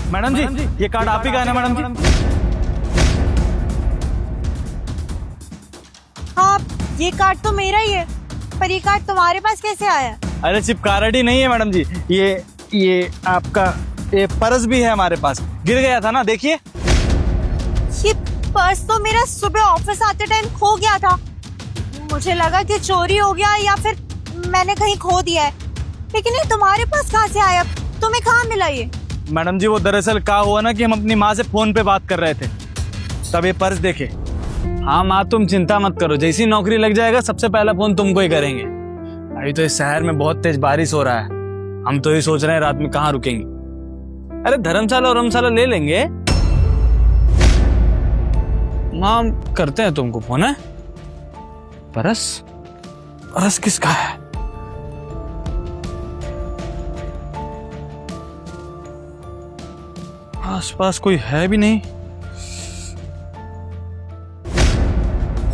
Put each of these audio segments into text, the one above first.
Madam जी ये card आप ही का है ना मैडम जी? हाँ, ये कार्ड तो मेरा ही है, पर ये कार्ड तुम्हारे पास कैसे आया? अरे सिर्फ कार्ड ही नहीं है मैडम जी, ये आपका ये पर्स भी है हमारे पास, गिर गया था ना, देखिए। ये पर्स तो मेरा सुबह ऑफिस आते टाइम खो गया था। मुझे लगा कि चोरी हो गया या फिर मैंने कहीं खो दिया है, लेकिन ये तुम्हारे पास कहाँ से आया? तुम्हें कहाँ मिला ये? मैडम जी वो दरअसल क्या हुआ ना कि हम अपनी माँ से फोन पे बात कर रहे थे, तब ये पर्स देखे। हाँ माँ तुम चिंता मत करो, जैसी नौकरी लग जाएगा सबसे पहला फोन तुमको ही करेंगे। अभी तो इस शहर में बहुत तेज बारिश हो रहा है, हम तो ये सोच रहे हैं रात में कहाँ रुकेंगे। अरे धर्मशाला और ले लेंगे। माँ करते हैं तुमको फोन है। परस किसका है? आसपास कोई है भी नहीं।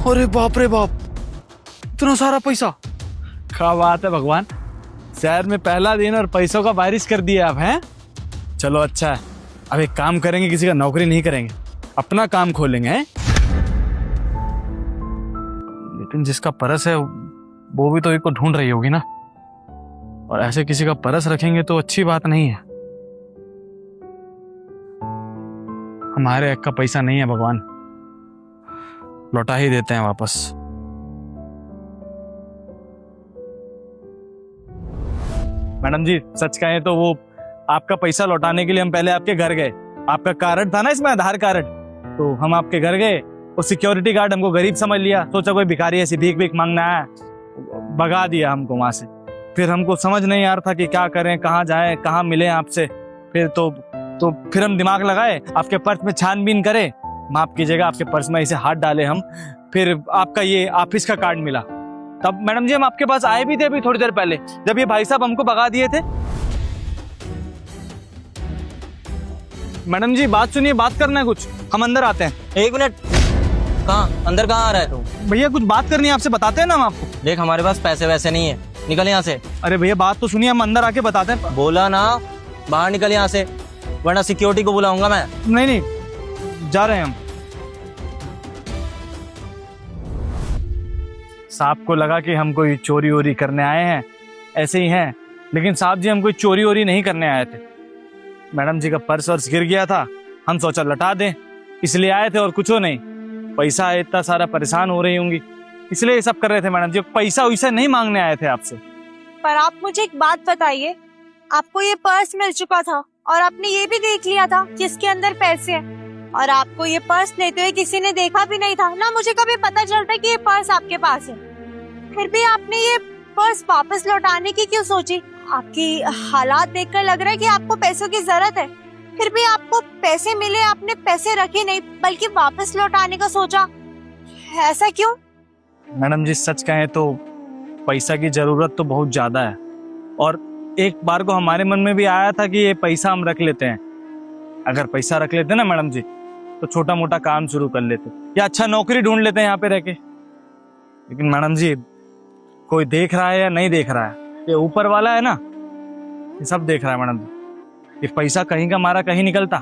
अरे बाप रे बाप, इतना सारा पैसा! क्या बात है भगवान, शहर में पहला दिन और पैसों का बारिश कर दिया आप हैं। चलो अच्छा है, अब एक काम करेंगे, किसी का नौकरी नहीं करेंगे, अपना काम खोलेंगे हैं? लेकिन जिसका परस है वो भी तो एक को ढूंढ रही होगी ना, और ऐसे किसी का परस रखेंगे तो अच्छी बात नहीं है। हमारे हक का पैसा नहीं है भगवान, लौटा ही देते हैं वापस। मैडम जी सच कहें तो वो आपका पैसा लौटाने के लिए हम पहले आपके घर गए। आपका कार्ड था ना इसमें, आधार कार्ड, तो हम आपके घर गए। वो सिक्योरिटी गार्ड हमको गरीब समझ लिया, सोचा कोई भिखारी ऐसी भीख भीख मांगना है, भगा दिया हमको वहां से। फिर हमको समझ नहीं आ रहा था कि क्या करें, कहाँ जाएं, कहाँ मिले आपसे। फिर हम दिमाग लगाए, आपके पर्स में छानबीन करे, माफ कीजिएगा आपके पर्स में ऐसे हाथ डाले हम, फिर आपका ये ऑफिस का कार्ड मिला। तब मैडम जी हम आपके पास आए भी थे अभी थोड़ी देर पहले, जब ये भाई साहब हमको भगा दिए थे। मैडम जी बात सुनिए, बात करना है कुछ, हम अंदर आते हैं। एक मिनट, कहाँ अंदर कहाँ आ रहा है तू? भैया कुछ बात करनी है आपसे, बताते हैं ना हम आपको। देख हमारे पास पैसे वैसे नहीं है, निकल यहाँ से। अरे भैया बात तो सुनिए, हम अंदर आके बताते हैं। बोला ना, बाहर निकल यहाँ से, वरना सिक्योरिटी को बुलाऊंगा मैं। नहीं जा रहे हैं हम। साहब को लगा कि हम कोई चोरी वोरी करने आए हैं, ऐसे ही हैं, लेकिन साहब जी हम कोई चोरी वोरी नहीं करने आए थे। मैडम जी का पर्स वर्स गिर गया था, हम सोचा लौटा दें, इसलिए आए थे और कुछ नहीं। पैसा है इतना सारा, परेशान हो रही होंगी, इसलिए ये सब कर रहे थे मैडम जी। पैसा वैसा नहीं मांगने आए थे आपसे। पर आप मुझे एक बात बताइए, आपको ये पर्स मिल चुका था और आपने ये भी देख लिया था कि इसके अंदर पैसे हैं, और आपको ये पर्स लेते हुए किसी ने देखा भी नहीं था ना, मुझे कभी पता चलता कि ये पर्स आपके पास है। फिर भी आपने ये पर्स वापस लौटाने की क्यों सोची? आपकी हालात देखकर लग रहा है कि आपको पैसों की जरूरत है, फिर भी आपको पैसे मिले, आपने पैसे रखे नहीं बल्कि वापस लौटाने का सोचा, ऐसा क्यों? मैडम जी सच कहें तो पैसा की जरूरत तो बहुत ज्यादा है, और एक बार को हमारे मन में भी आया था कि ये पैसा हम रख लेते हैं। अगर पैसा रख लेते ना मैडम जी तो छोटा मोटा काम शुरू कर लेते या अच्छा नौकरी ढूंढ लेते हैं यहाँ पे रह के। लेकिन मैडम जी कोई देख रहा है या नहीं देख रहा है, ये ऊपर वाला है ना, ये सब देख रहा है मैडम जी। ये पैसा कहीं का मारा कहीं निकलता,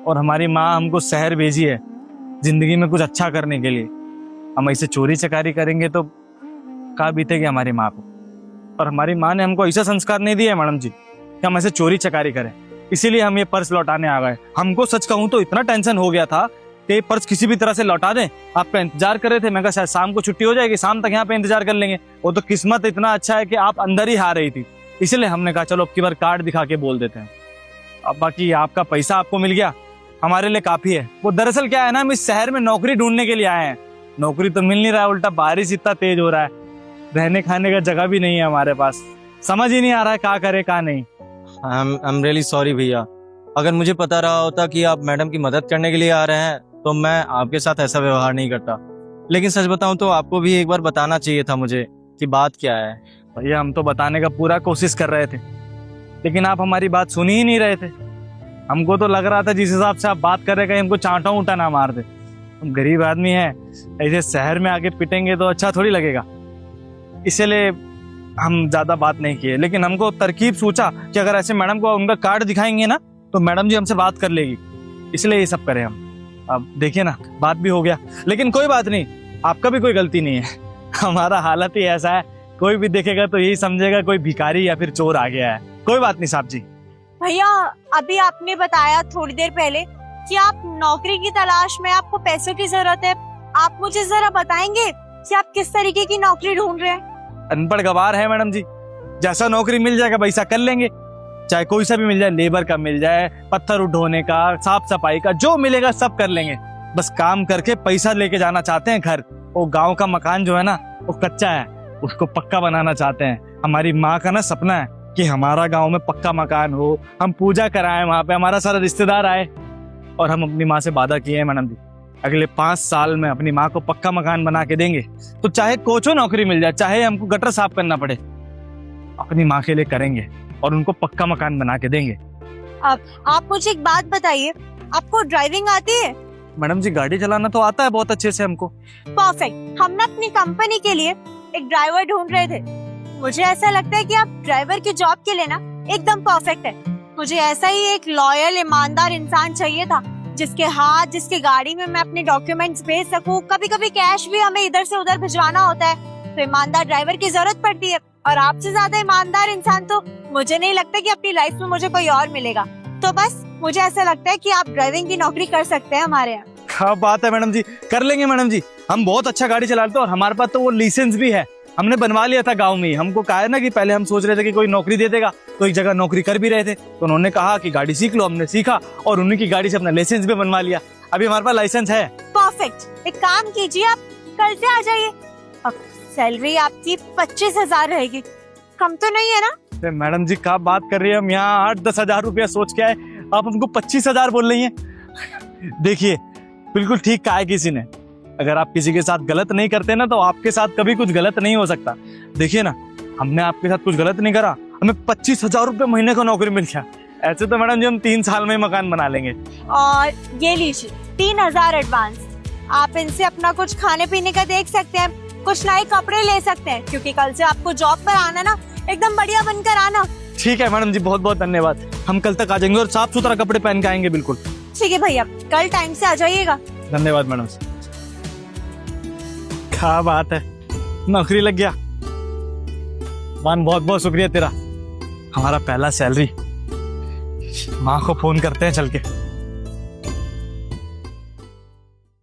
और हमारी माँ हमको शहर भेजी है जिंदगी में कुछ अच्छा करने के लिए। हम ऐसे चोरी चकारी करेंगे तो क्या बीतेगी हमारी माँ को। और हमारी माँ ने हमको ऐसा संस्कार नहीं दिया है मैडम जी कि हम ऐसे चोरी चकारी करें, इसीलिए हम ये पर्स लौटाने आ गए। हमको सच कहूँ तो इतना टेंशन हो गया था कि ये पर्स किसी भी तरह से लौटा दें। आपका इंतजार कर रहे थे, मैं कहा शायद शाम को छुट्टी हो जाएगी, शाम तक यहाँ पे इंतजार कर लेंगे। वो तो किस्मत इतना अच्छा है कि आप अंदर ही आ रही थी, इसलिए हमने कहा चलो अब की बार कार्ड दिखा के बोल देते हैं। अब बाकी आपका पैसा आपको मिल गया, हमारे लिए काफी है। वो दरअसल क्या है ना, हम इस शहर में नौकरी ढूंढने के लिए आए हैं, नौकरी तो मिल नहीं रहा है, उल्टा बारिश इतना तेज हो रहा है, रहने खाने का जगह भी नहीं है हमारे पास, समझ ही नहीं आ रहा है क्या करे क्या नहीं। आई एम रियली सॉरी भैया, अगर मुझे पता रहा होता कि आप मैडम की मदद करने के लिए आ रहे हैं तो मैं आपके साथ ऐसा व्यवहार नहीं करता। लेकिन सच बताऊं तो आपको भी एक बार बताना चाहिए था मुझे कि बात क्या है। भैया हम तो बताने का पूरा कोशिश कर रहे थे, लेकिन आप हमारी बात सुन ही नहीं रहे थे। हमको तो लग रहा था जिस हिसाब से आप बात कर रहे, कहीं हमको चांटा उंटा ना मार दे। हम गरीब आदमी हैं, ऐसे शहर में आके पिटेंगे तो अच्छा थोड़ी लगेगा, इसलिए हम ज्यादा बात नहीं किए। लेकिन हमको तरकीब सोचा कि अगर ऐसे मैडम को उनका कार्ड दिखाएंगे ना तो मैडम जी हमसे बात कर लेगी, इसलिए ये सब करें हम। अब देखिए ना, बात भी हो गया, लेकिन कोई बात नहीं, आपका भी कोई गलती नहीं है। हमारा हालत ही ऐसा है, कोई भी देखेगा तो यही समझेगा कोई भिखारी या फिर चोर आ गया है। कोई बात नहीं साहब जी। भैया अभी आपने बताया थोड़ी देर पहले कि आप नौकरी की तलाश में, आपको पैसों की जरूरत है। आप मुझे जरा बताएंगे कि आप किस तरीके की नौकरी ढूंढ रहे हैं? अनपढ़ गवार है मैडम जी, जैसा नौकरी मिल जाएगा वैसा कर लेंगे, चाहे कोई सा भी मिल जाए, लेबर का मिल जाए, पत्थर उठोने का, साफ सफाई का, जो मिलेगा सब कर लेंगे। बस काम करके पैसा लेके जाना चाहते हैं घर। वो गांव का मकान जो है ना, वो कच्चा है, उसको पक्का बनाना चाहते हैं। हमारी माँ का ना सपना है कि हमारा गांव में पक्का मकान हो, हम पूजा कराएं वहां पे, हमारा सारा रिश्तेदार आए। और हम अपनी माँ से वादा किए हैं मैडम जी, अगले 5 साल में अपनी माँ को पक्का मकान बना के देंगे। तो चाहे कोचो नौकरी मिल जाए, चाहे हमको गटर साफ करना पड़े, अपनी माँ के लिए करेंगे और उनको पक्का मकान बना के देंगे। आप मुझे एक बात बताइए, आपको ड्राइविंग आती है? मैडम जी गाड़ी चलाना तो आता है बहुत अच्छे से हमको। परफेक्ट। हम ना अपनी कंपनी के लिए एक ड्राइवर ढूंढ रहे थे। मुझे ऐसा लगता है कि आप ड्राइवर की जॉब के लिए ना एकदम परफेक्ट है। मुझे ऐसा ही एक लॉयल, ईमानदार इंसान चाहिए था, जिसके हाथ, जिसकी गाड़ी में मैं अपने डॉक्यूमेंट्स भेज सकूं। कभी कभी कैश भी हमें इधर से उधर भिजवाना होता है, तो ईमानदार ड्राइवर की जरूरत पड़ती है। और आपसे ज्यादा ईमानदार इंसान तो मुझे नहीं लगता कि अपनी लाइफ में मुझे कोई और मिलेगा। तो बस मुझे ऐसा लगता है कि आप ड्राइविंग की नौकरी कर सकते हैं हमारे यहाँ। क्या बात है मैडम जी, कर लेंगे मैडम जी। हम बहुत अच्छा गाड़ी चलाते हैं और हमारे पास तो वो लाइसेंस भी है, हमने बनवा लिया था गांव में ही। हमको कहा है ना कि पहले हम सोच रहे थे कि कोई नौकरी दे देगा, तो एक जगह नौकरी कर भी रहे थे, तो उन्होंने कहा कि गाड़ी सीख लो। हमने सीखा और उन्हीं की गाड़ी से अपना लाइसेंस भी बनवा लिया। अभी हमारे पास लाइसेंस है। परफेक्ट। एक काम कीजिए, आप कल से आ जाइए। अब सैलरी आपकी 25,000 रहेगी, कम तो नहीं है ना? अरे मैडम जी क्या बात कर रही है, हम यहाँ 8-10 हजार रुपया सोच के आए, आप हमको 25,000 बोल रही हैं। देखिए बिल्कुल ठीक कहा है किसी ने, अगर आप किसी के साथ गलत नहीं करते ना, तो आपके साथ कभी कुछ गलत नहीं हो सकता। देखिए ना, हमने आपके साथ कुछ गलत नहीं करा, हमें 25,000 रुपये महीने का नौकरी मिल गया। ऐसे तो मैडम जी हम 3 साल में मकान बना लेंगे। और ये लीजिए 3,000 एडवांस। आप इनसे अपना कुछ खाने पीने का देख सकते हैं, कुछ नए कपड़े ले सकते हैं, क्योंकि कल से आपको जॉब पर आना ना, एकदम बढ़िया बनकर आना। ठीक है मैडम जी, बहुत बहुत धन्यवाद। हम कल तक आ जाएंगे और साफ सुथरा कपड़े पहन के आएंगे। बिल्कुल ठीक है भैया, कल टाइम से आ जाइएगा। धन्यवाद मैडम। क्या बात है, नौकरी लग गया। मान बहुत बहुत शुक्रिया तेरा, हमारा पहला सैलरी। माँ को फोन करते हैं चल के।